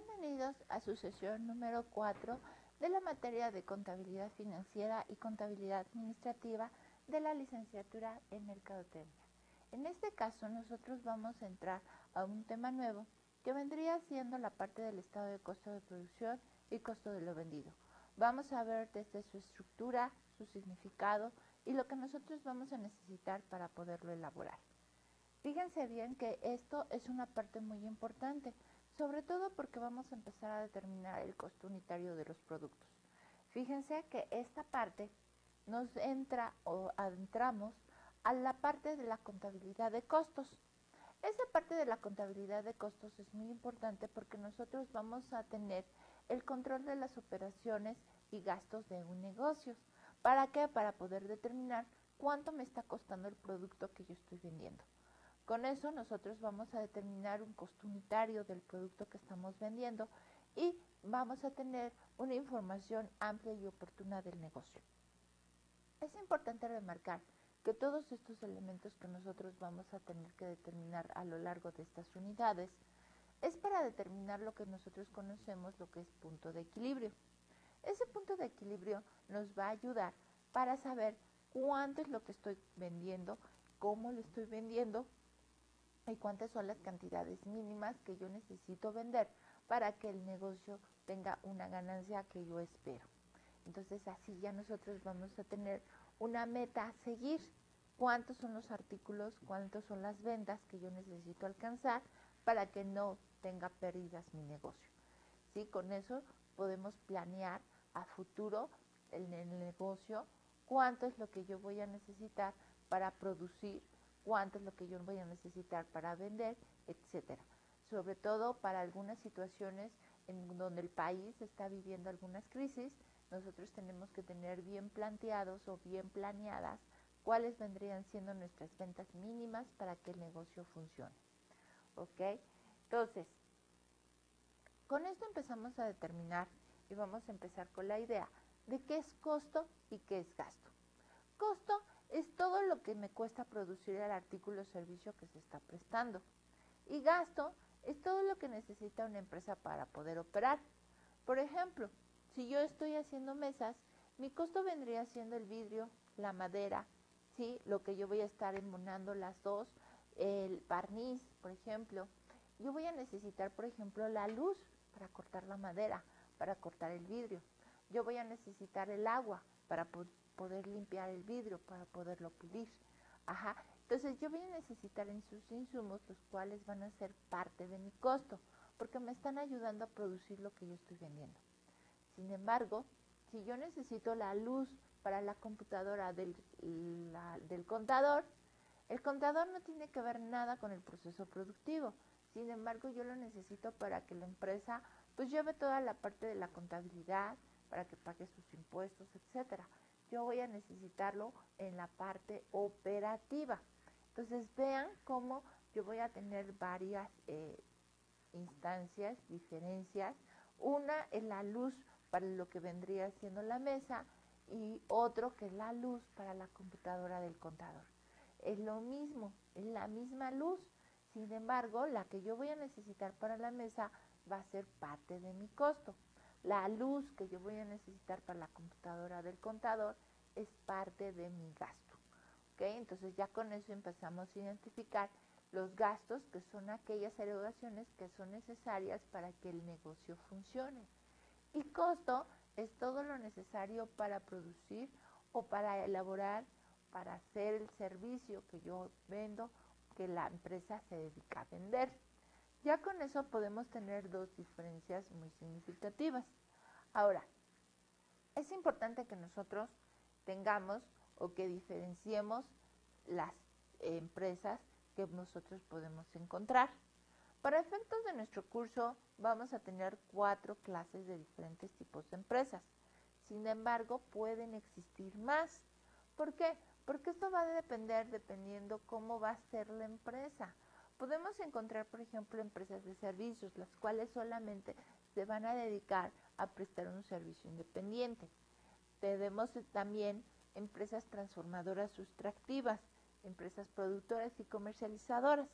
Bienvenidos a su sesión número 4 de la materia de contabilidad financiera y contabilidad administrativa de la licenciatura en Mercadotecnia. En este caso nosotros vamos a entrar a un tema nuevo que vendría siendo la parte del estado de costo de producción y costo de lo vendido. Vamos a ver desde su estructura, su significado y lo que nosotros vamos a necesitar para poderlo elaborar. Fíjense bien que esto es una parte muy importante, sobre todo porque vamos a empezar a determinar el costo unitario de los productos. Fíjense que esta parte nos entra o adentramos a la parte de la contabilidad de costos. Esa parte de la contabilidad de costos es muy importante porque nosotros vamos a tener el control de las operaciones y gastos de un negocio. ¿Para qué? Para poder determinar cuánto me está costando el producto que yo estoy vendiendo. Con eso nosotros vamos a determinar un costo unitario del producto que estamos vendiendo y vamos a tener una información amplia y oportuna del negocio. Es importante remarcar que todos estos elementos que nosotros vamos a tener que determinar a lo largo de estas unidades es para determinar lo que nosotros conocemos, lo que es punto de equilibrio. Ese punto de equilibrio nos va a ayudar para saber cuánto es lo que estoy vendiendo, cómo lo estoy vendiendo, y cuántas son las cantidades mínimas que yo necesito vender para que el negocio tenga una ganancia que yo espero. Entonces así ya nosotros vamos a tener una meta a seguir. ¿Cuántos son los artículos, cuántas son las ventas que yo necesito alcanzar para que no tenga pérdidas mi negocio? ¿Sí? Con eso podemos planear a futuro en el negocio cuánto es lo que yo voy a necesitar para producir, cuánto es lo que yo voy a necesitar para vender, etcétera. Sobre todo para algunas situaciones en donde el país está viviendo algunas crisis, nosotros tenemos que tener bien planteados o bien planeadas cuáles vendrían siendo nuestras ventas mínimas para que el negocio funcione. ¿Ok? Entonces, con esto empezamos a determinar y vamos a empezar con la idea de qué es costo y qué es gasto. Costo es todo lo que me cuesta producir el artículo o servicio que se está prestando. Y gasto es todo lo que necesita una empresa para poder operar. Por ejemplo, si yo estoy haciendo mesas, mi costo vendría siendo el vidrio, la madera, ¿sí? Lo que yo voy a estar embonando las dos, el barniz, por ejemplo. Yo voy a necesitar, por ejemplo, la luz para cortar la madera, para cortar el vidrio. Yo voy a necesitar el agua para poder limpiar el vidrio, para poderlo pulir. Ajá. Entonces yo voy a necesitar en sus insumos, los cuales van a ser parte de mi costo, porque me están ayudando a producir lo que yo estoy vendiendo. Sin embargo, si yo necesito la luz para la computadora del contador, el contador no tiene que ver nada con el proceso productivo. Sin embargo, yo lo necesito para que la empresa pues lleve toda la parte de la contabilidad, para que pague sus impuestos, etcétera. Yo voy a necesitarlo en la parte operativa. Entonces vean cómo yo voy a tener varias instancias, diferencias. Una es la luz para lo que vendría siendo la mesa y otro que es la luz para la computadora del contador. Es lo mismo, es la misma luz. Sin embargo, la que yo voy a necesitar para la mesa va a ser parte de mi costo. La luz que yo voy a necesitar para la computadora del contador es parte de mi gasto. ¿Okay? Entonces ya con eso empezamos a identificar los gastos, que son aquellas erogaciones que son necesarias para que el negocio funcione. Y costo es todo lo necesario para producir o para elaborar, para hacer el servicio que yo vendo, que la empresa se dedica a vender. Ya con eso podemos tener dos diferencias muy significativas. Ahora, es importante que nosotros tengamos o que diferenciemos las empresas que nosotros podemos encontrar. Para efectos de nuestro curso vamos a tener 4 clases de diferentes tipos de empresas. Sin embargo, pueden existir más. ¿Por qué? Porque esto va a depender dependiendo cómo va a ser la empresa. Podemos encontrar, por ejemplo, empresas de servicios, las cuales solamente se van a dedicar a prestar un servicio independiente. Tenemos también empresas transformadoras sustractivas, empresas productoras y comercializadoras.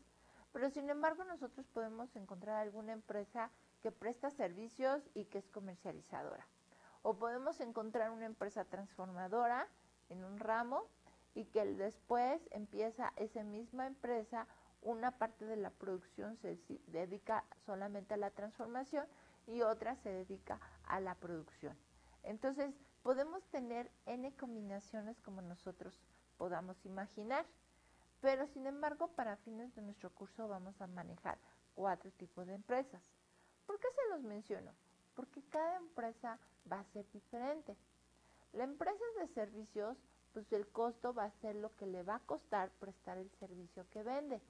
Pero sin embargo nosotros podemos encontrar alguna empresa que presta servicios y que es comercializadora. O podemos encontrar una empresa transformadora en un ramo y que después empieza esa misma empresa, una parte de la producción se dedica solamente a la transformación y otra se dedica a la producción. Entonces, podemos tener N combinaciones como nosotros podamos imaginar, pero sin embargo, para fines de nuestro curso vamos a manejar 4 tipos de empresas. ¿Por qué se los menciono? Porque cada empresa va a ser diferente. La empresa de servicios, pues el costo va a ser lo que le va a costar prestar el servicio que vende.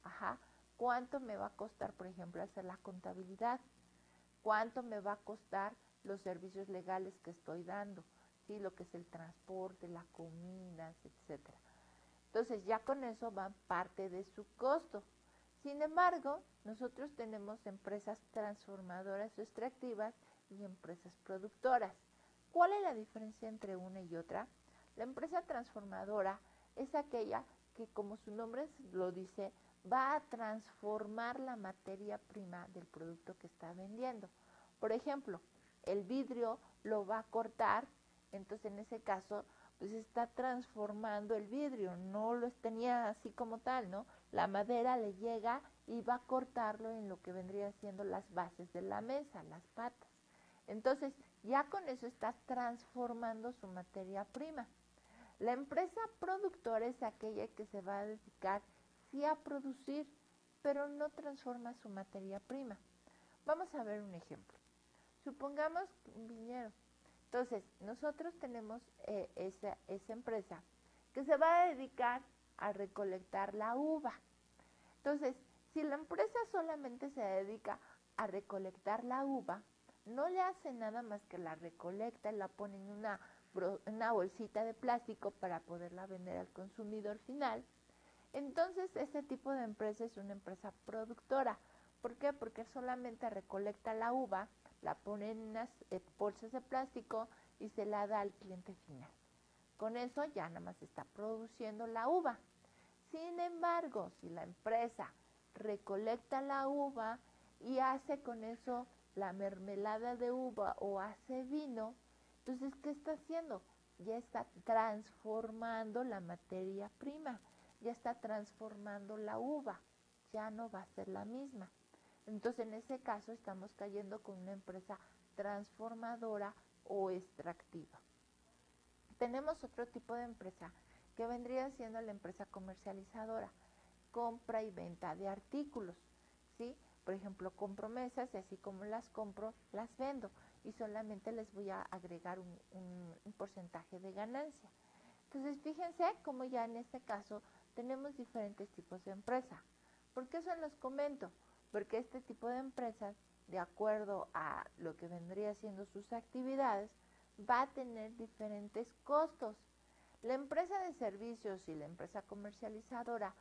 Ajá, ¿cuánto me va a costar, por ejemplo, hacer la contabilidad? ¿Cuánto me va a costar los servicios legales que estoy dando? ¿Sí? Lo que es el transporte, la comida, etcétera. Entonces ya con eso va parte de su costo. Sin embargo, nosotros tenemos empresas transformadoras o extractivas y empresas productoras. ¿Cuál es la diferencia entre una y otra? La empresa transformadora es aquella que, como su nombre lo dice, va a transformar la materia prima del producto que está vendiendo. Por ejemplo, el vidrio lo va a cortar, entonces en ese caso pues está transformando el vidrio, no lo tenía así como tal, ¿no? La madera le llega y va a cortarlo en lo que vendría siendo las bases de la mesa, las patas. Entonces, ya con eso está transformando su materia prima. La empresa productora es aquella que se va a dedicar sí a producir, pero no transforma su materia prima. Vamos a ver un ejemplo. Supongamos un viñedo. Entonces, nosotros tenemos esa empresa que se va a dedicar a recolectar la uva. Entonces, si la empresa solamente se dedica a recolectar la uva, no le hace nada más que la recolecta y la pone en una bolsita de plástico para poderla vender al consumidor final. Entonces, ese tipo de empresa es una empresa productora. ¿Por qué? Porque solamente recolecta la uva, la pone en unas bolsas de plástico y se la da al cliente final. Con eso ya nada más está produciendo la uva. Sin embargo, si la empresa recolecta la uva y hace con eso la mermelada de uva o hace vino, entonces, ¿qué está haciendo? Ya está transformando la materia prima, ya está transformando la uva, ya no va a ser la misma. Entonces, en ese caso, estamos cayendo con una empresa transformadora o extractiva. Tenemos otro tipo de empresa que vendría siendo la empresa comercializadora, compra y venta de artículos, ¿sí? Por ejemplo, compro mesas y así como las compro, las vendo y solamente les voy a agregar un porcentaje de ganancia. Entonces, fíjense cómo ya en este caso tenemos diferentes tipos de empresa. ¿Por qué se los comento? Porque este tipo de empresas, de acuerdo a lo que vendría siendo sus actividades, va a tener diferentes costos. La empresa de servicios y la empresa comercializadora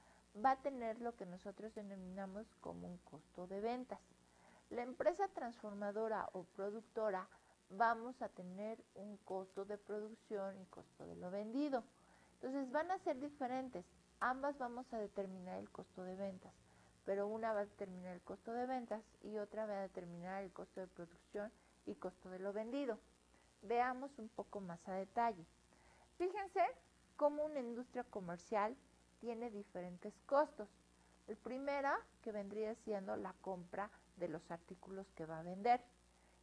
va a tener lo que nosotros denominamos como un costo de ventas. La empresa transformadora o productora vamos a tener un costo de producción y costo de lo vendido. Entonces van a ser diferentes. Ambas vamos a determinar el costo de ventas, pero una va a determinar el costo de ventas y otra va a determinar el costo de producción y costo de lo vendido. Veamos un poco más a detalle. Fíjense cómo una industria comercial tiene diferentes costos. El primero, que vendría siendo la compra de los artículos que va a vender.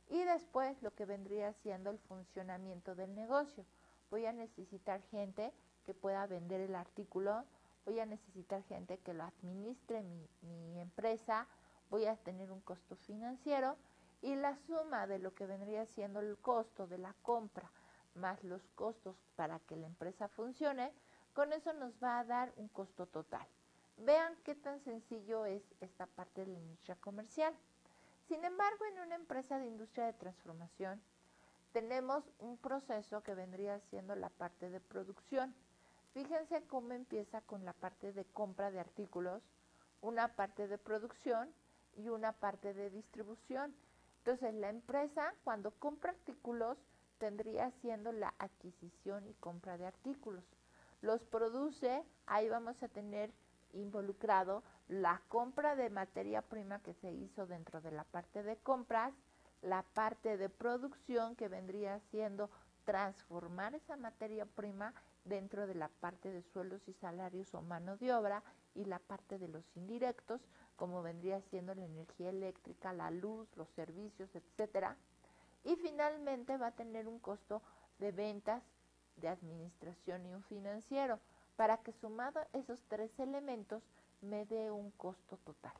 Y después lo que vendría siendo el funcionamiento del negocio. Voy a necesitar gente que pueda vender el artículo, voy a necesitar gente que lo administre mi empresa, voy a tener un costo financiero y la suma de lo que vendría siendo el costo de la compra más los costos para que la empresa funcione, con eso nos va a dar un costo total. Vean qué tan sencillo es esta parte de la industria comercial. Sin embargo, en una empresa de industria de transformación, tenemos un proceso que vendría siendo la parte de producción. Fíjense cómo empieza con la parte de compra de artículos, una parte de producción y una parte de distribución. Entonces, la empresa cuando compra artículos tendría siendo la adquisición y compra de artículos. Los produce, ahí vamos a tener involucrado la compra de materia prima que se hizo dentro de la parte de compras, la parte de producción que vendría siendo transformar esa materia prima dentro de la parte de sueldos y salarios o mano de obra, y la parte de los indirectos, como vendría siendo la energía eléctrica, la luz, los servicios, etcétera. Y finalmente va a tener un costo de ventas, de administración y un financiero, para que sumado esos tres elementos me dé un costo total.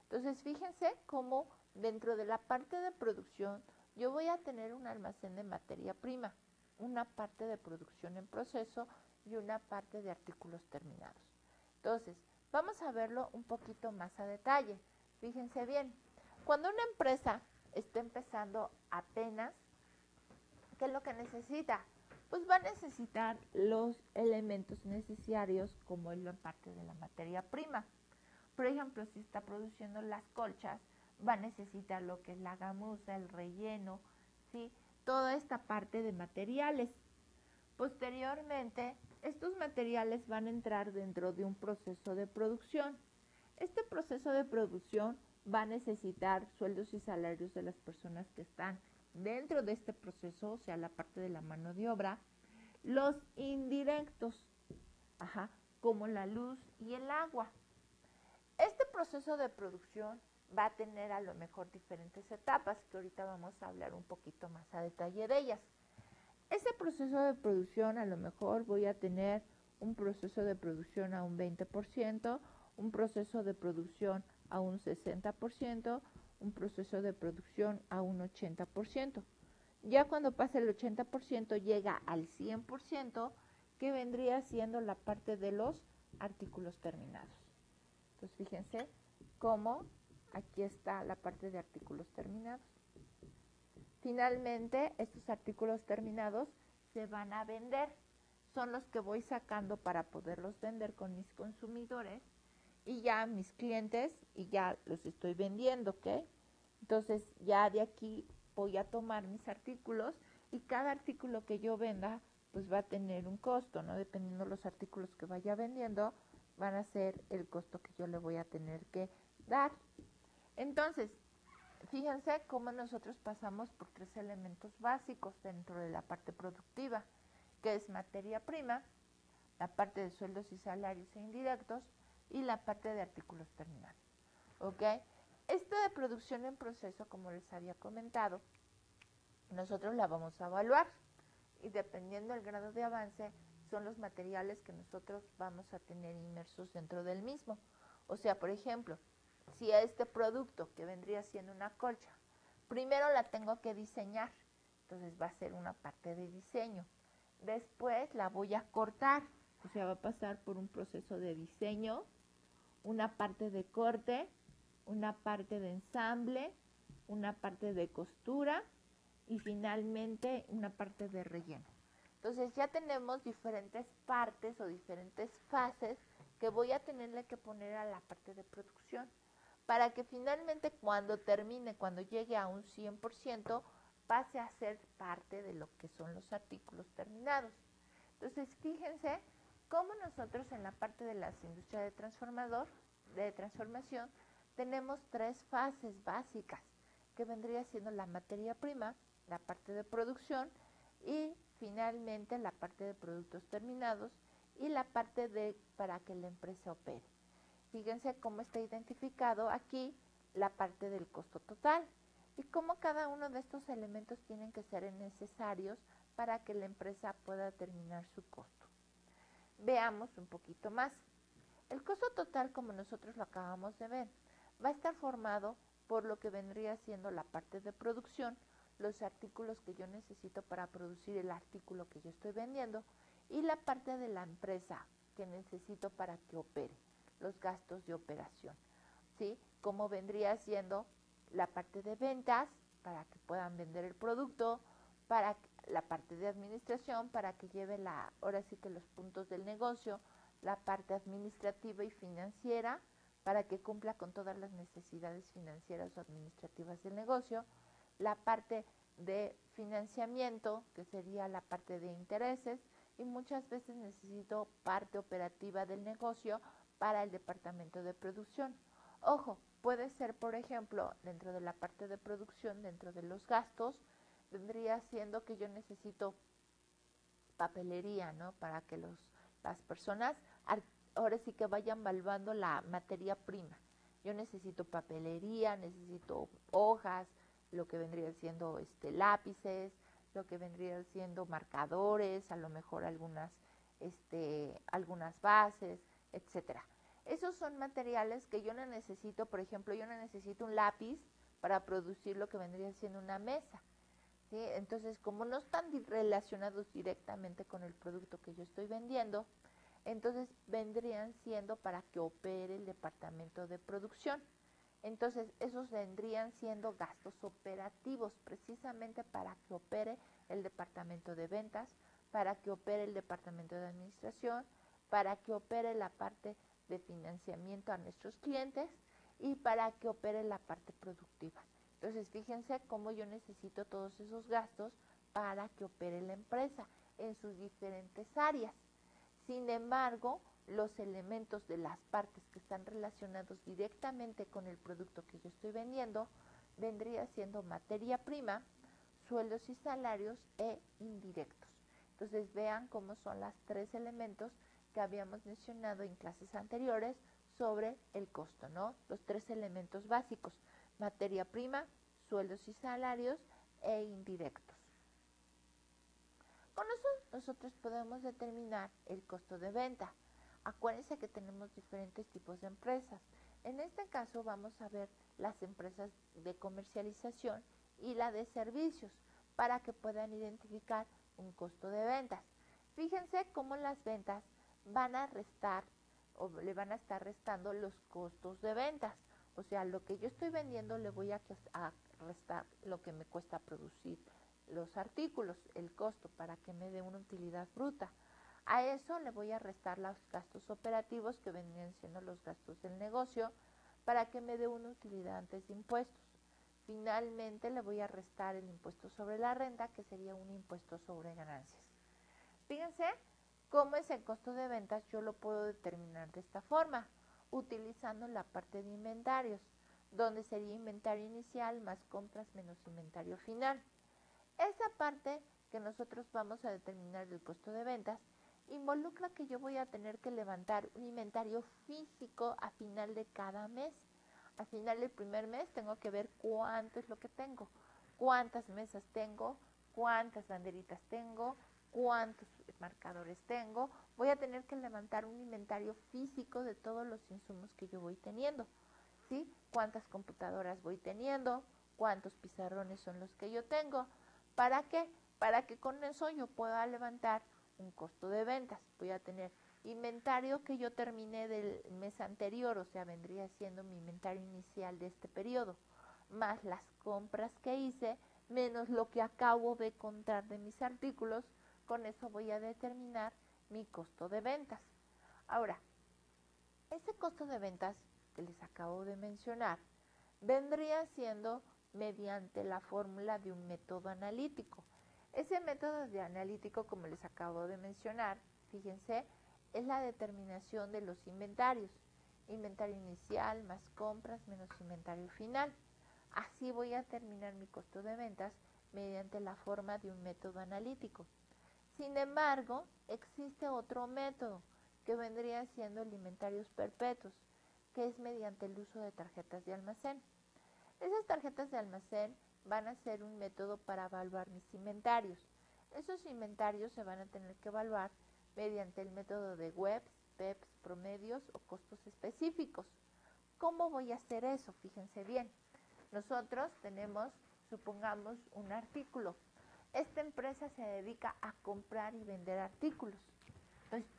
Entonces fíjense cómo dentro de la parte de producción yo voy a tener un almacén de materia prima, una parte de producción en proceso y una parte de artículos terminados. Entonces, vamos a verlo un poquito más a detalle. Fíjense bien, cuando una empresa está empezando apenas, ¿qué es lo que necesita? Pues va a necesitar los elementos necesarios como es la parte de la materia prima. Por ejemplo, si está produciendo las colchas, va a necesitar lo que es la gamuza, el relleno, ¿sí? Toda esta parte de materiales. Posteriormente, estos materiales van a entrar dentro de un proceso de producción. Este proceso de producción va a necesitar sueldos y salarios de las personas que están dentro de este proceso, o sea, la parte de la mano de obra, los indirectos, como la luz y el agua. Este proceso de producción va a tener a lo mejor diferentes etapas, que ahorita vamos a hablar un poquito más a detalle de ellas. Ese proceso de producción a lo mejor voy a tener un proceso de producción a un 20%, un proceso de producción a un 60%, un proceso de producción a un 80%. Ya cuando pasa el 80% llega al 100%, que vendría siendo la parte de los artículos terminados. Entonces fíjense cómo aquí está la parte de artículos terminados. Finalmente, estos artículos terminados se van a vender. Son los que voy sacando para poderlos vender con mis consumidores y ya mis clientes, y ya los estoy vendiendo, ¿ok? Entonces ya de aquí voy a tomar mis artículos, y cada artículo que yo venda pues va a tener un costo, ¿no? Dependiendo de los artículos que vaya vendiendo, van a ser el costo que yo le voy a tener que dar. Entonces, fíjense cómo nosotros pasamos por tres elementos básicos dentro de la parte productiva, que es materia prima, la parte de sueldos y salarios e indirectos, y la parte de artículos terminados. ¿Ok? Esta de producción en proceso, como les había comentado, nosotros la vamos a evaluar, y dependiendo del grado de avance, son los materiales que nosotros vamos a tener inmersos dentro del mismo. O sea, por ejemplo, si este producto, que vendría siendo una colcha, primero la tengo que diseñar, entonces va a ser una parte de diseño. Después la voy a cortar, o sea, va a pasar por un proceso de diseño, una parte de corte, una parte de ensamble, una parte de costura y finalmente una parte de relleno. Entonces ya tenemos diferentes partes o diferentes fases que voy a tenerle que poner a la parte de producción, para que finalmente cuando termine, cuando llegue a un 100%, pase a ser parte de lo que son los artículos terminados. Entonces fíjense cómo nosotros en la parte de las industrias de transformación, tenemos tres fases básicas, que vendría siendo la materia prima, la parte de producción y finalmente la parte de productos terminados y la parte de para que la empresa opere. Fíjense cómo está identificado aquí la parte del costo total y cómo cada uno de estos elementos tienen que ser necesarios para que la empresa pueda terminar su costo. Veamos un poquito más. El costo total, como nosotros lo acabamos de ver, va a estar formado por lo que vendría siendo la parte de producción, los artículos que yo necesito para producir el artículo que yo estoy vendiendo, y la parte de la empresa que necesito para que opere, los gastos de operación, ¿sí? Como vendría siendo la parte de ventas, para que puedan vender el producto, para la parte de administración, para que lleve ahora sí que los puntos del negocio, la parte administrativa y financiera, para que cumpla con todas las necesidades financieras o administrativas del negocio, la parte de financiamiento, que sería la parte de intereses, y muchas veces necesito parte operativa del negocio para el departamento de producción. Ojo, puede ser, por ejemplo, dentro de la parte de producción, dentro de los gastos, vendría siendo que yo necesito papelería, ¿no? Para que las personas ahora sí que vayan valuando la materia prima. Yo necesito papelería, necesito hojas, lo que vendría siendo lápices, lo que vendría siendo marcadores, a lo mejor algunas bases, etcétera. Esos son materiales que yo no necesito, por ejemplo, yo no necesito un lápiz para producir lo que vendría siendo una mesa. ¿Sí? Entonces, como no están relacionados directamente con el producto que yo estoy vendiendo, entonces vendrían siendo para que opere el departamento de producción. Entonces, esos vendrían siendo gastos operativos, precisamente para que opere el departamento de ventas, para que opere el departamento de administración, para que opere la parte de financiamiento a nuestros clientes y para que opere la parte productiva. Entonces, fíjense cómo yo necesito todos esos gastos para que opere la empresa en sus diferentes áreas. Sin embargo, los elementos de las partes que están relacionados directamente con el producto que yo estoy vendiendo vendría siendo materia prima, sueldos y salarios e indirectos. Entonces, vean cómo son los tres elementos que habíamos mencionado en clases anteriores sobre el costo, ¿no? Los tres elementos básicos: materia prima, sueldos y salarios e indirectos. Con eso nosotros podemos determinar el costo de venta. Acuérdense que tenemos diferentes tipos de empresas. En este caso vamos a ver las empresas de comercialización y la de servicios para que puedan identificar un costo de ventas. Fíjense cómo las ventas van a restar o le van a estar restando los costos de ventas. O sea, lo que yo estoy vendiendo le voy a restar lo que me cuesta producir los artículos, el costo, para que me dé una utilidad bruta. A eso le voy a restar los gastos operativos, que vendrían siendo los gastos del negocio, para que me dé una utilidad antes de impuestos. Finalmente le voy a restar el impuesto sobre la renta, que sería un impuesto sobre ganancias. Fíjense cómo ese costo de ventas yo lo puedo determinar de esta forma, utilizando la parte de inventarios, donde sería inventario inicial más compras menos inventario final. Esa parte que nosotros vamos a determinar del costo de ventas involucra que yo voy a tener que levantar un inventario físico a final de cada mes. Al final del primer mes tengo que ver cuánto es lo que tengo, cuántas mesas tengo, cuántas banderitas tengo, cuántos marcadores tengo. Voy a tener que levantar un inventario físico de todos los insumos que yo voy teniendo, ¿sí? Cuántas computadoras voy teniendo, cuántos pizarrones son los que yo tengo. ¿Para qué? Para que con eso yo pueda levantar un costo de ventas. Voy a tener inventario que yo terminé del mes anterior, o sea, vendría siendo mi inventario inicial de este periodo, más las compras que hice, menos lo que acabo de contar de mis artículos. Con eso voy a determinar mi costo de ventas. Ahora, ese costo de ventas que les acabo de mencionar vendría siendo mediante la fórmula de un método analítico. Ese método de analítico, como les acabo de mencionar, fíjense, es la determinación de los inventarios. Inventario inicial más compras menos inventario final. Así voy a determinar mi costo de ventas mediante la forma de un método analítico. Sin embargo, existe otro método que vendría siendo el inventarios perpetuos, que es mediante el uso de tarjetas de almacén. Esas tarjetas de almacén van a ser un método para evaluar mis inventarios. Esos inventarios se van a tener que evaluar mediante el método de WEPS, PEPS, promedios o costos específicos. ¿Cómo voy a hacer eso? Fíjense bien. Nosotros tenemos, supongamos, un artículo. Esta empresa se dedica a comprar y vender artículos. Entonces,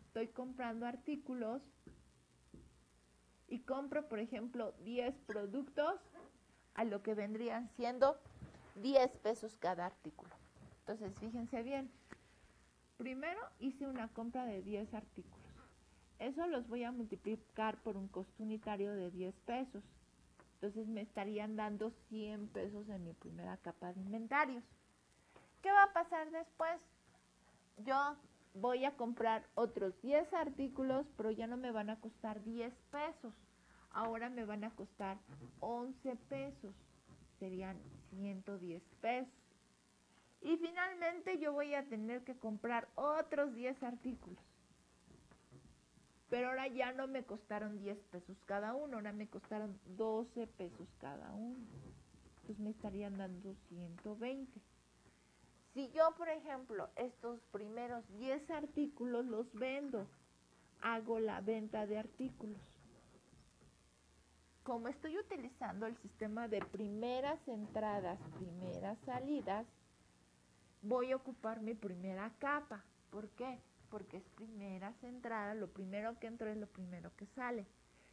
estoy comprando artículos y compro, por ejemplo, 10 productos a lo que vendrían siendo 10 pesos cada artículo. Entonces, fíjense bien. Primero hice una compra de 10 artículos. Eso los voy a multiplicar por un costo unitario de 10 pesos. Entonces me estarían dando 100 pesos en mi primera capa de inventarios. ¿Qué va a pasar después? Yo voy a comprar otros 10 artículos, pero ya no me van a costar 10 pesos. Ahora me van a costar 11 pesos. Serían 110 pesos. Y finalmente yo voy a tener que comprar otros 10 artículos. Pero ahora ya no me costaron 10 pesos cada uno, ahora me costaron 12 pesos cada uno. Entonces me estarían dando 120. Si yo, por ejemplo, estos primeros 10 artículos los vendo, hago la venta de artículos. Como estoy utilizando el sistema de primeras entradas, primeras salidas, voy a ocupar mi primera capa. ¿Por qué? Porque es primeras entradas, lo primero que entra es lo primero que sale.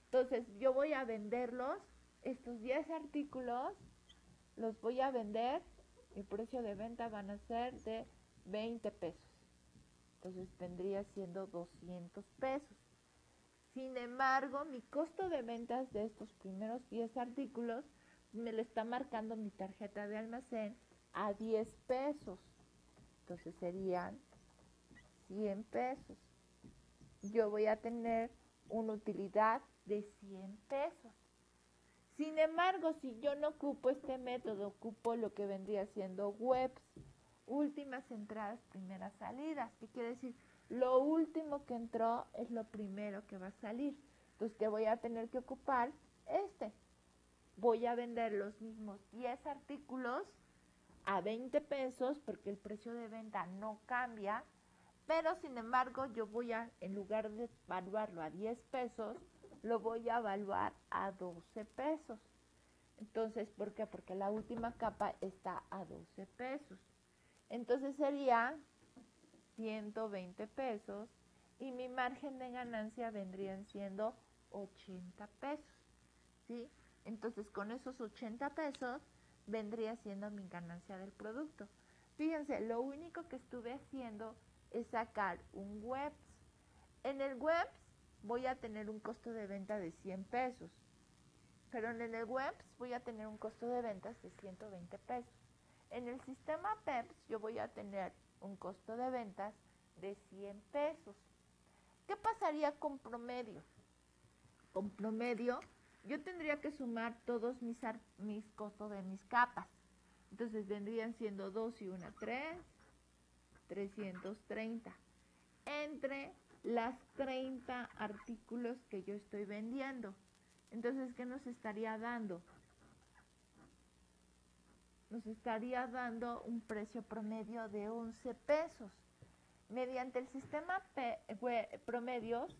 Entonces yo voy a venderlos, estos 10 artículos, los voy a vender, el precio de venta van a ser de 20 pesos. Entonces vendría siendo 200 pesos. Sin embargo, mi costo de ventas de estos primeros 10 artículos me lo está marcando mi tarjeta de almacén a 10 pesos. Entonces serían 100 pesos. Yo voy a tener una utilidad de 100 pesos. Sin embargo, si yo no ocupo este método, ocupo lo que vendría siendo webs, últimas entradas, primeras salidas. ¿Qué quiere decir? Lo último que entró es lo primero que va a salir. Entonces, ¿qué voy a tener que ocupar? Voy a vender los mismos 10 artículos a 20 pesos porque el precio de venta no cambia, pero sin embargo yo voy a, en lugar de evaluarlo a 10 pesos, lo voy a evaluar a 12 pesos. Entonces, ¿por qué? Porque la última capa está a 12 pesos. Entonces sería 120 pesos y mi margen de ganancia vendrían siendo 80 pesos, ¿sí? Entonces con esos 80 pesos vendría siendo mi ganancia del producto. Fíjense, lo único que estuve haciendo es sacar un webs. En el webs voy a tener un costo de venta de 100 pesos, pero en el webs voy a tener un costo de ventas de 120 pesos. En el sistema PEPS yo voy a tener un costo de ventas de 100 pesos. ¿Qué pasaría con promedio? Con promedio yo tendría que sumar todos mis costos de mis capas. Entonces vendrían siendo 2 y 1, 3, 330. Entre las 30 artículos que yo estoy vendiendo. Entonces, ¿qué nos estaría dando? Nos estaría dando un precio promedio de 11 pesos. Mediante el sistema promedios,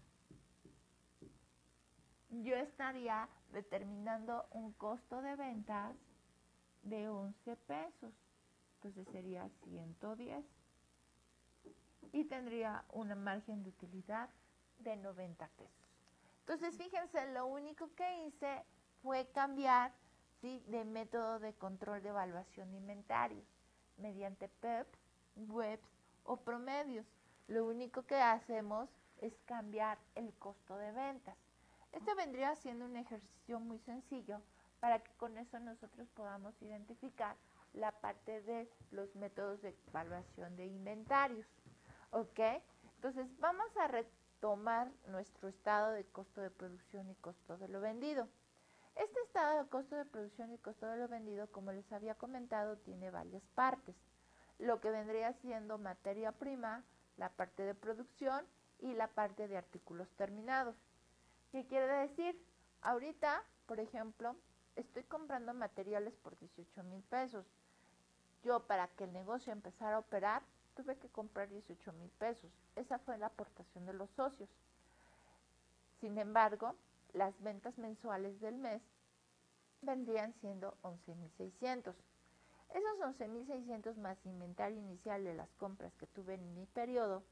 yo estaría determinando un costo de ventas de 11 pesos. Entonces sería 110. Y tendría una margen de utilidad de 90 pesos. Entonces, fíjense, lo único que hice fue cambiar, ¿sí?, de método de control de evaluación de inventarios mediante PEPS, webs o promedios. Lo único que hacemos es cambiar el costo de ventas. Este vendría siendo un ejercicio muy sencillo para que con eso nosotros podamos identificar la parte de los métodos de evaluación de inventarios. ¿Ok? Entonces vamos a retomar nuestro estado de costo de producción y costo de lo vendido. Este estado de costo de producción y costo de lo vendido, como les había comentado, tiene varias partes. Lo que vendría siendo materia prima, la parte de producción y la parte de artículos terminados. ¿Qué quiere decir? Ahorita, por ejemplo, estoy comprando materiales por 18,000 pesos. Yo, para que el negocio empezara a operar, tuve que comprar 18,000 pesos. Esa fue la aportación de los socios. Sin embargo, las ventas mensuales del mes vendrían siendo 11,600. Esos 11,600 más inventario inicial de las compras que tuve en mi periodo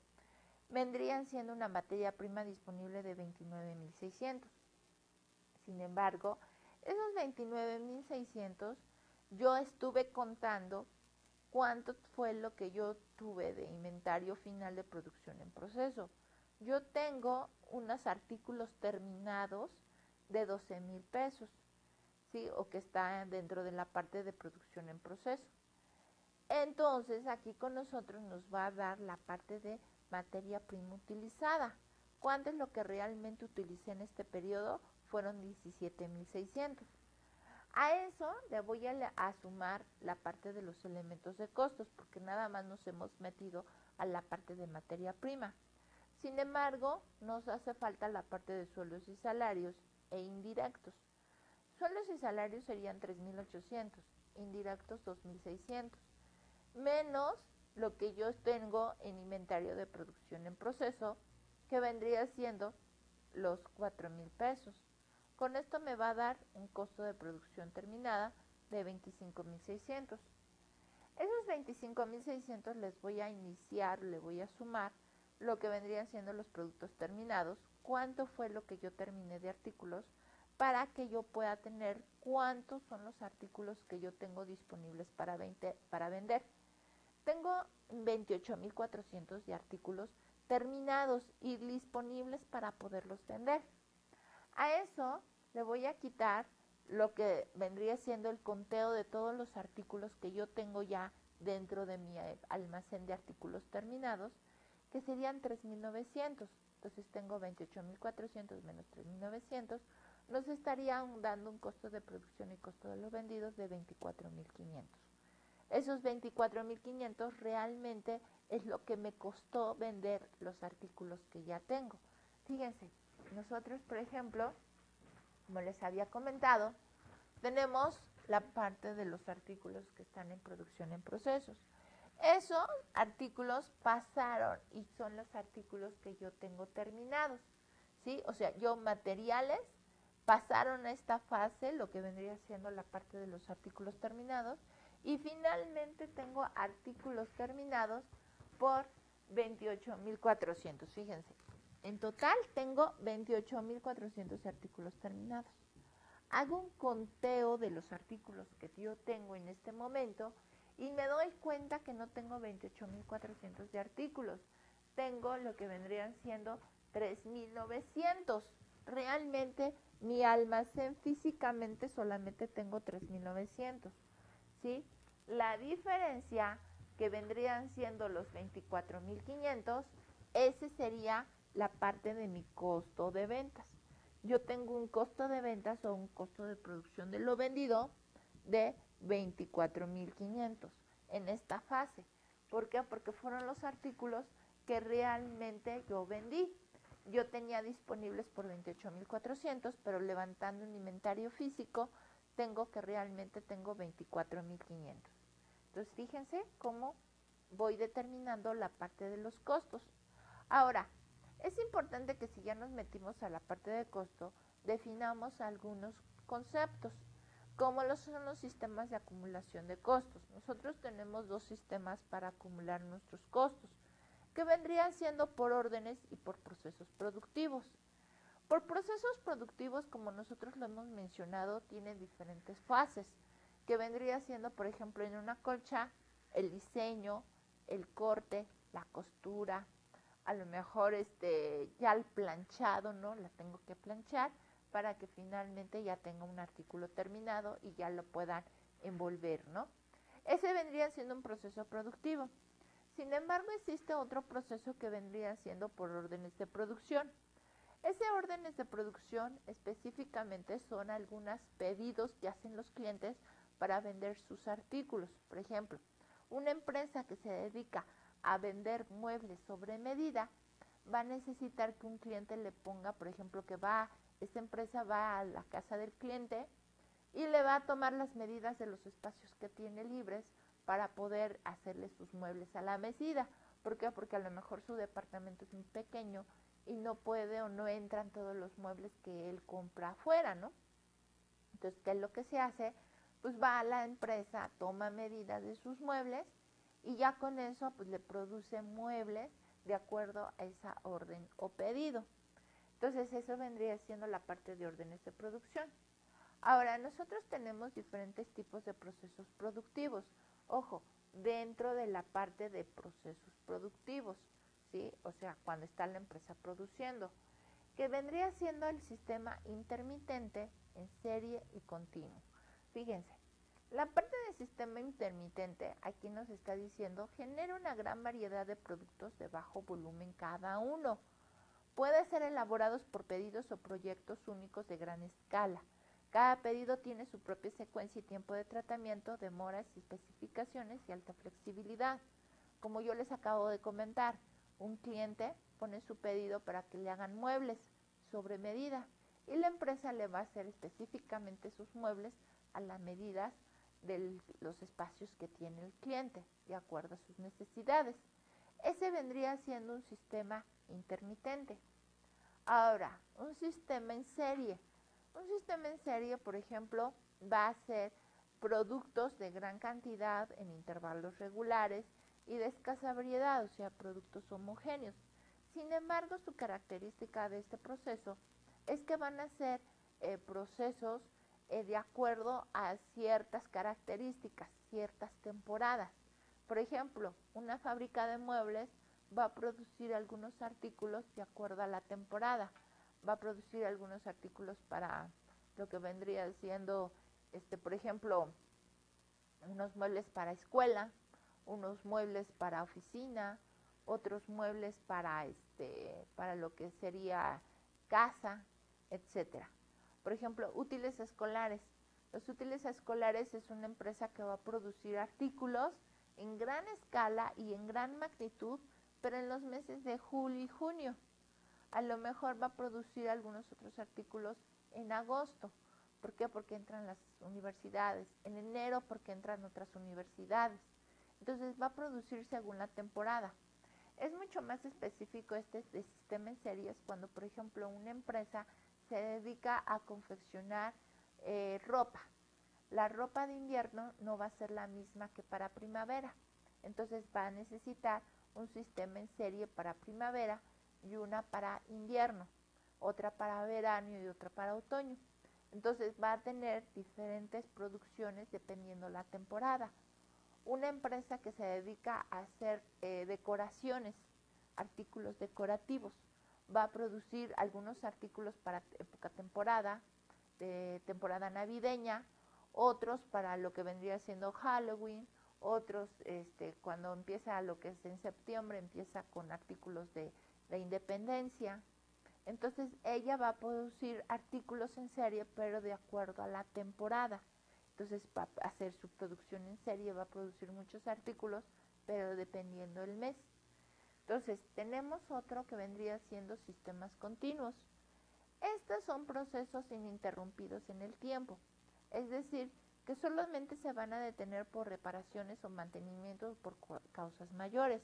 vendrían siendo una materia prima disponible de 29,600. Sin embargo, esos 29,600 yo estuve contando cuánto fue lo que yo tuve de inventario final de producción en proceso. Yo tengo unos artículos terminados de 12,000 pesos, ¿sí?, o que está dentro de la parte de producción en proceso. Entonces, aquí con nosotros nos va a dar la parte de materia prima utilizada. ¿Cuánto es lo que realmente utilicé en este periodo? Fueron 17,600. A eso le voy a sumar la parte de los elementos de costos, porque nada más nos hemos metido a la parte de materia prima. Sin embargo, nos hace falta la parte de sueldos y salarios e indirectos. Sueldos y salarios serían 3,800, indirectos 2,600, menos lo que yo tengo en inventario de producción en proceso, que vendría siendo los 4,000 pesos. Con esto me va a dar un costo de producción terminada de 25,600. Esos 25,600 les voy a iniciar, le voy a sumar lo que vendrían siendo los productos terminados, cuánto fue lo que yo terminé de artículos, para que yo pueda tener cuántos son los artículos que yo tengo disponibles para vender. Tengo 28,400 de artículos terminados y disponibles para poderlos vender. A eso le voy a quitar lo que vendría siendo el conteo de todos los artículos que yo tengo ya dentro de mi almacén de artículos terminados, que serían 3,900. Entonces tengo 28,400 menos 3,900, nos estaría dando un costo de producción y costo de los vendidos de 24,500. Esos 24,500 realmente es lo que me costó vender los artículos que ya tengo. Fíjense, nosotros, por ejemplo, como les había comentado, tenemos la parte de los artículos que están en producción en procesos. Esos artículos pasaron y son los artículos que yo tengo terminados, ¿sí? O sea, yo materiales pasaron a esta fase, lo que vendría siendo la parte de los artículos terminados, y finalmente tengo artículos terminados por 28,400. Fíjense, en total tengo 28,400 artículos terminados. Hago un conteo de los artículos que yo tengo en este momento y me doy cuenta que no tengo 28,400 de artículos. Tengo lo que vendrían siendo 3,900. Realmente mi almacén físicamente solamente tengo 3,900, ¿sí? La diferencia que vendrían siendo los 24,500, ese sería la parte de mi costo de ventas. Yo tengo un costo de ventas o un costo de producción de lo vendido de 24,500 en esta fase. ¿Por qué? Porque fueron los artículos que realmente yo vendí. Yo tenía disponibles por 28,400, pero levantando un inventario físico, tengo que realmente tengo 24,500. Entonces, fíjense cómo voy determinando la parte de los costos. Ahora, es importante que si ya nos metimos a la parte de costo, definamos algunos conceptos, como son los sistemas de acumulación de costos. Nosotros tenemos dos sistemas para acumular nuestros costos, que vendrían siendo por órdenes y por procesos productivos. Por procesos productivos, como nosotros lo hemos mencionado, tiene diferentes fases, que vendría siendo, por ejemplo, en una colcha, el diseño, el corte, la costura, a lo mejor ya el planchado, ¿no? La tengo que planchar para que finalmente ya tenga un artículo terminado y ya lo puedan envolver, ¿no? Ese vendría siendo un proceso productivo. Sin embargo, existe otro proceso que vendría siendo por órdenes de producción. Ese órdenes de producción específicamente son algunos pedidos que hacen los clientes para vender sus artículos. Por ejemplo, una empresa que se dedica a vender muebles sobre medida va a necesitar que un cliente le ponga, por ejemplo, esta empresa va a la casa del cliente y le va a tomar las medidas de los espacios que tiene libres para poder hacerle sus muebles a la medida. ¿Por qué? Porque a lo mejor su departamento es muy pequeño y no puede o no entran todos los muebles que él compra afuera, ¿no? Entonces, ¿qué es lo que se hace? Pues va a la empresa, toma medidas de sus muebles y ya con eso pues le produce muebles de acuerdo a esa orden o pedido. Entonces, eso vendría siendo la parte de órdenes de producción. Ahora, nosotros tenemos diferentes tipos de procesos productivos. Ojo, dentro de la parte de procesos productivos, ¿sí? O sea, cuando está la empresa produciendo, que vendría siendo el sistema intermitente, en serie y continuo. Fíjense, La parte del sistema intermitente, aquí nos está diciendo, genera una gran variedad de productos de bajo volumen cada uno. Puede ser elaborados por pedidos o proyectos únicos de gran escala. Cada pedido tiene su propia secuencia y tiempo de tratamiento, demoras y especificaciones y alta flexibilidad. Como yo les acabo de comentar, un cliente pone su pedido para que le hagan muebles sobre medida y la empresa le va a hacer específicamente sus muebles a las medidas de los espacios que tiene el cliente, de acuerdo a sus necesidades. Ese vendría siendo un sistema intermitente. Ahora, un sistema en serie. Un sistema en serie, por ejemplo, va a ser productos de gran cantidad en intervalos regulares y de escasa variedad, o sea, productos homogéneos. Sin embargo, su característica de este proceso es que van a ser procesos de acuerdo a ciertas características, ciertas temporadas. Por ejemplo, una fábrica de muebles va a producir algunos artículos de acuerdo a la temporada. Va a producir algunos artículos para lo que vendría siendo, por ejemplo, unos muebles para escuela, unos muebles para oficina, otros muebles para lo que sería casa, etcétera. Por ejemplo, útiles escolares. Los útiles escolares es una empresa que va a producir artículos en gran escala y en gran magnitud, pero en los meses de julio y junio. A lo mejor va a producir algunos otros artículos en agosto. ¿Por qué? Porque entran las universidades. En enero porque entran otras universidades. Entonces va a producir según la temporada. Es mucho más específico este de sistema en series cuando, por ejemplo, una empresa se dedica a confeccionar ropa. La ropa de invierno no va a ser la misma que para primavera. Entonces va a necesitar un sistema en serie para primavera y una para invierno, otra para verano y otra para otoño. Entonces va a tener diferentes producciones dependiendo la temporada. Una empresa que se dedica a hacer decoraciones, artículos decorativos, va a producir algunos artículos para época temporada, de temporada navideña, otros para lo que vendría siendo Halloween, otros cuando empieza lo que es en septiembre, empieza con artículos de independencia. Entonces ella va a producir artículos en serie, pero de acuerdo a la temporada. Entonces va a hacer su producción en serie, va a producir muchos artículos, pero dependiendo del mes. Entonces tenemos otro que vendría siendo sistemas continuos. Estos son procesos ininterrumpidos en el tiempo, es decir, que solamente se van a detener por reparaciones o mantenimientos por causas mayores.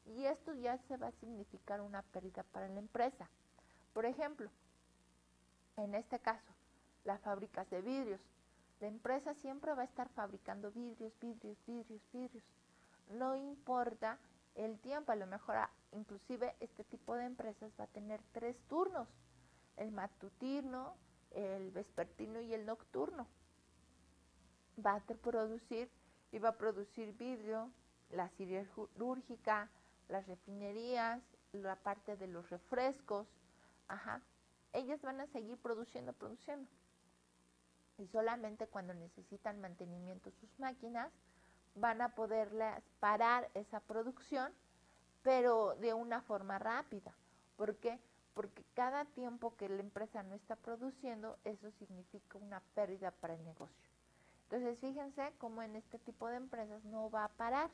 Y esto ya se va a significar una pérdida para la empresa. Por ejemplo, en este caso, las fábricas de vidrios. La empresa siempre va a estar fabricando vidrios, vidrios, vidrios, vidrios. No importa el tiempo, a lo mejor inclusive este tipo de empresas va a tener 3 turnos, el matutino, el vespertino y el nocturno. Va a producir y va a producir vidrio, la siderúrgica, las refinerías, la parte de los refrescos, ellas van a seguir produciendo. Y solamente cuando necesitan mantenimiento sus máquinas, van a poderles parar esa producción, pero de una forma rápida. ¿Por qué? Porque cada tiempo que la empresa no está produciendo, eso significa una pérdida para el negocio. Entonces, fíjense cómo en este tipo de empresas no va a parar,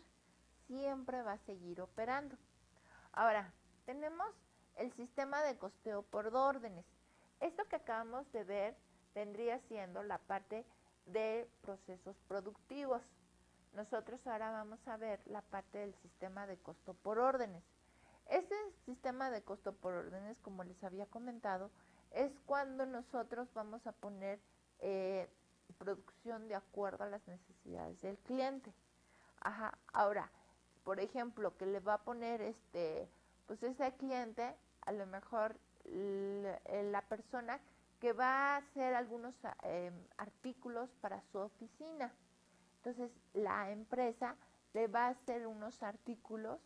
siempre va a seguir operando. Ahora, tenemos el sistema de costeo por órdenes. Esto que acabamos de ver vendría siendo la parte de procesos productivos. Nosotros ahora vamos a ver la parte del sistema de costo por órdenes. Este sistema de costo por órdenes, como les había comentado, es cuando nosotros vamos a poner producción de acuerdo a las necesidades del cliente. Ahora, por ejemplo, que le va a poner pues ese cliente, a lo mejor la persona que va a hacer algunos artículos para su oficina. Entonces, la empresa le va a hacer unos artículos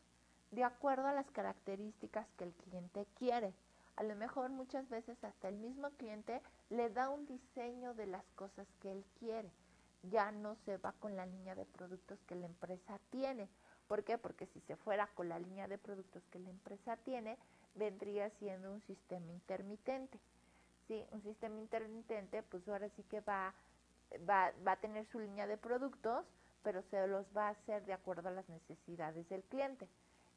de acuerdo a las características que el cliente quiere. A lo mejor muchas veces hasta el mismo cliente le da un diseño de las cosas que él quiere. ya no se va con la línea de productos que la empresa tiene. ¿Por qué? Porque si se fuera con la línea de productos que la empresa tiene, vendría siendo un sistema intermitente. ¿Sí? Un sistema intermitente, pues ahora sí que va a tener su línea de productos, pero se los va a hacer de acuerdo a las necesidades del cliente.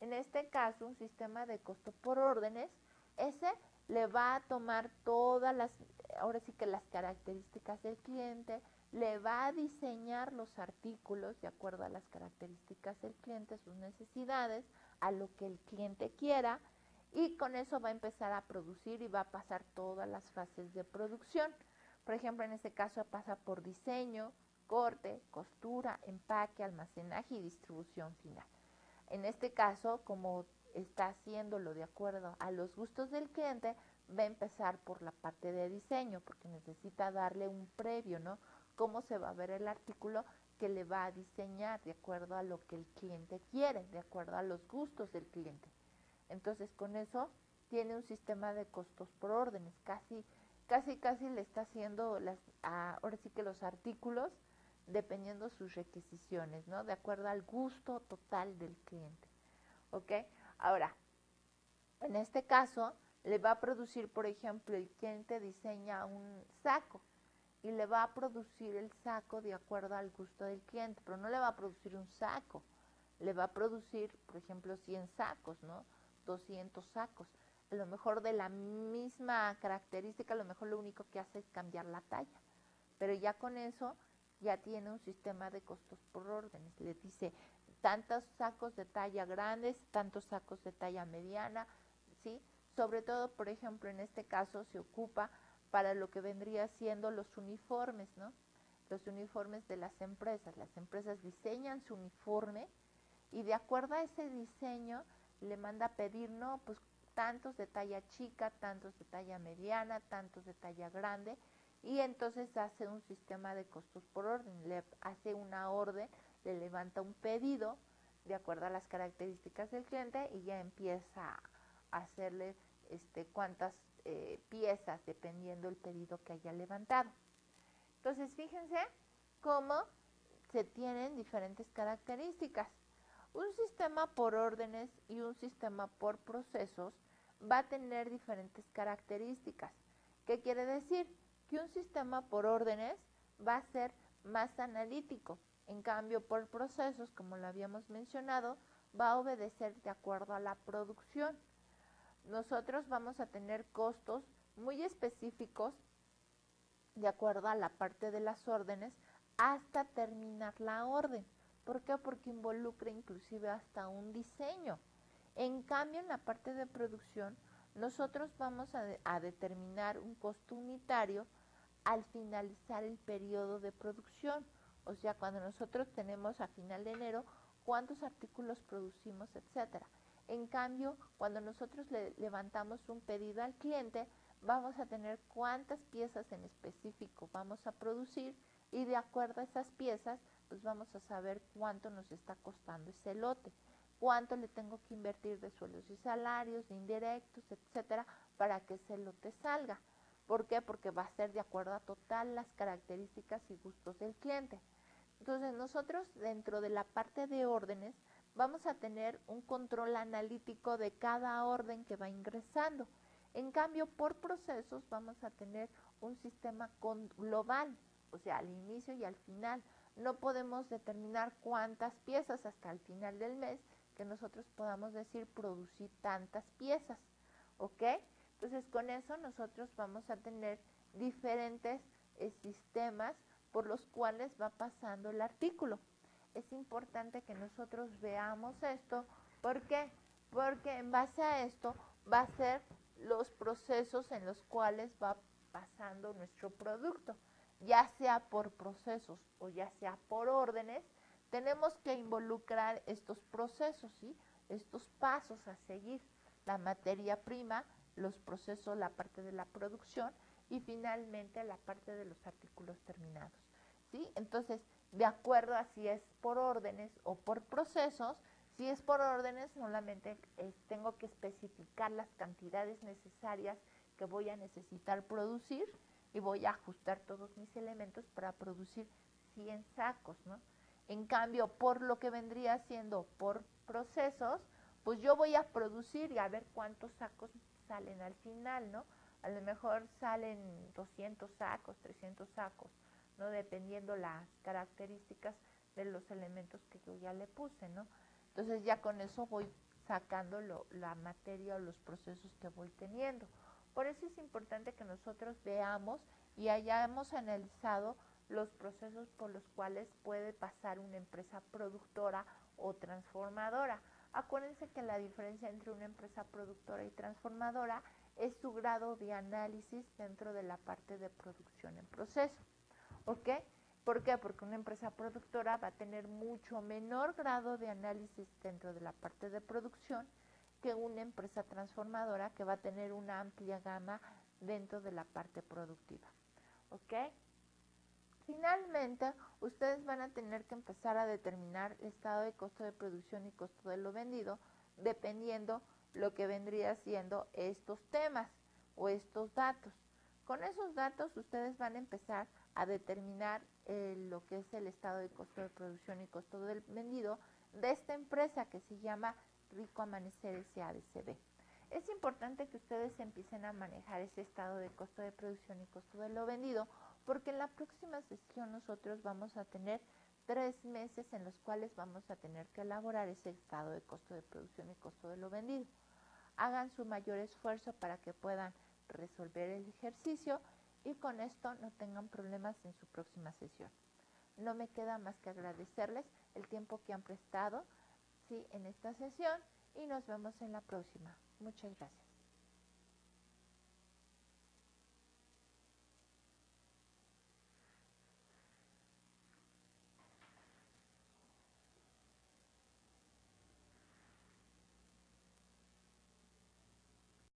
En este caso, un sistema de costo por órdenes, ese le va a tomar todas las, ahora sí que las características del cliente, le va a diseñar los artículos de acuerdo a las características del cliente, sus necesidades, a lo que el cliente quiera, y con eso va a empezar a producir y va a pasar todas las fases de producción. Por ejemplo, en este caso pasa por diseño, corte, costura, empaque, almacenaje y distribución final. En este caso, como está haciéndolo de acuerdo a los gustos del cliente, va a empezar por la parte de diseño, porque necesita darle un previo, ¿no? Cómo se va a ver el artículo que le va a diseñar de acuerdo a lo que el cliente quiere, de acuerdo a los gustos del cliente. Entonces, con eso tiene un sistema de costos por órdenes, casi le está haciendo ahora sí que los artículos dependiendo sus requisiciones, ¿no? De acuerdo al gusto total del cliente, ¿ok? Ahora, en este caso, le va a producir, por ejemplo, el cliente diseña un saco y le va a producir el saco de acuerdo al gusto del cliente, pero no le va a producir un saco, le va a producir, por ejemplo, 100 sacos, ¿no? 200 sacos. A lo mejor de la misma característica, a lo mejor lo único que hace es cambiar la talla, pero ya con eso ya tiene un sistema de costos por órdenes. Le dice tantos sacos de talla grandes, tantos sacos de talla mediana, ¿sí? Sobre todo, por ejemplo, en este caso se ocupa para lo que vendría siendo los uniformes, ¿no? Los uniformes de las empresas. Las empresas diseñan su uniforme y de acuerdo a ese diseño le manda a pedir, no, pues tantos de talla chica, tantos de talla mediana, tantos de talla grande, y entonces hace un sistema de costos por orden, le hace una orden, le levanta un pedido de acuerdo a las características del cliente y ya empieza a hacerle cuántas piezas dependiendo del pedido que haya levantado. Entonces fíjense cómo se tienen diferentes características. Un sistema por órdenes y un sistema por procesos va a tener diferentes características. ¿Qué quiere decir? Que un sistema por órdenes va a ser más analítico. En cambio, por procesos, como lo habíamos mencionado, va a obedecer de acuerdo a la producción. Nosotros vamos a tener costos muy específicos de acuerdo a la parte de las órdenes hasta terminar la orden. ¿Por qué? Porque involucra inclusive hasta un diseño. En cambio, en la parte de producción, nosotros vamos a determinar un costo unitario al finalizar el periodo de producción. O sea, cuando nosotros tenemos a final de enero cuántos artículos producimos, etcétera. En cambio, cuando nosotros le levantamos un pedido al cliente, vamos a tener cuántas piezas en específico vamos a producir y de acuerdo a esas piezas, pues vamos a saber cuánto nos está costando ese lote, cuánto le tengo que invertir de sueldos y salarios, de indirectos, etcétera, para que ese lote salga. ¿Por qué? Porque va a ser de acuerdo a todas las características y gustos del cliente. Entonces nosotros dentro de la parte de órdenes vamos a tener un control analítico de cada orden que va ingresando. En cambio, por procesos vamos a tener un sistema global, o sea, al inicio y al final. No podemos determinar cuántas piezas hasta el final del mes que nosotros podamos decir producir tantas piezas, ¿ok? Entonces, con eso nosotros vamos a tener diferentes sistemas por los cuales va pasando el artículo. Es importante que nosotros veamos esto. ¿Por qué? Porque en base a esto va a ser los procesos en los cuales va pasando nuestro producto, ya sea por procesos o ya sea por órdenes. Tenemos que involucrar estos procesos, ¿sí? Estos pasos a seguir, la materia prima, los procesos, la parte de la producción y finalmente la parte de los artículos terminados, ¿sí? Entonces, de acuerdo a si es por órdenes o por procesos, si es por órdenes, solamente tengo que especificar las cantidades necesarias que voy a necesitar producir y voy a ajustar todos mis elementos para producir 100 sacos, ¿no? En cambio, por lo que vendría siendo por procesos, pues yo voy a producir y a ver cuántos sacos salen al final, ¿no? A lo mejor salen 200 sacos, 300 sacos, ¿no? Dependiendo las características de los elementos que yo ya le puse, ¿no? Entonces ya con eso voy sacando la materia o los procesos que voy teniendo. Por eso es importante que nosotros veamos y hayamos analizado los procesos por los cuales puede pasar una empresa productora o transformadora. Acuérdense que la diferencia entre una empresa productora y transformadora es su grado de análisis dentro de la parte de producción en proceso. ¿Ok? ¿Por qué? Porque una empresa productora va a tener mucho menor grado de análisis dentro de la parte de producción que una empresa transformadora que va a tener una amplia gama dentro de la parte productiva. ¿Ok? Finalmente, ustedes van a tener que empezar a determinar el estado de costo de producción y costo de lo vendido, dependiendo lo que vendría siendo estos temas o estos datos. Con esos datos ustedes van a empezar a determinar lo que es el estado de costo de producción y costo del vendido de esta empresa que se llama Rico Amanecer S.A.D.C.B. Es importante que ustedes empiecen a manejar ese estado de costo de producción y costo de lo vendido, porque en la próxima sesión nosotros vamos a tener 3 meses en los cuales vamos a tener que elaborar ese estado de costo de producción y costo de lo vendido. Hagan su mayor esfuerzo para que puedan resolver el ejercicio y con esto no tengan problemas en su próxima sesión. No me queda más que agradecerles el tiempo que han prestado, ¿sí?, en esta sesión y nos vemos en la próxima. Muchas gracias.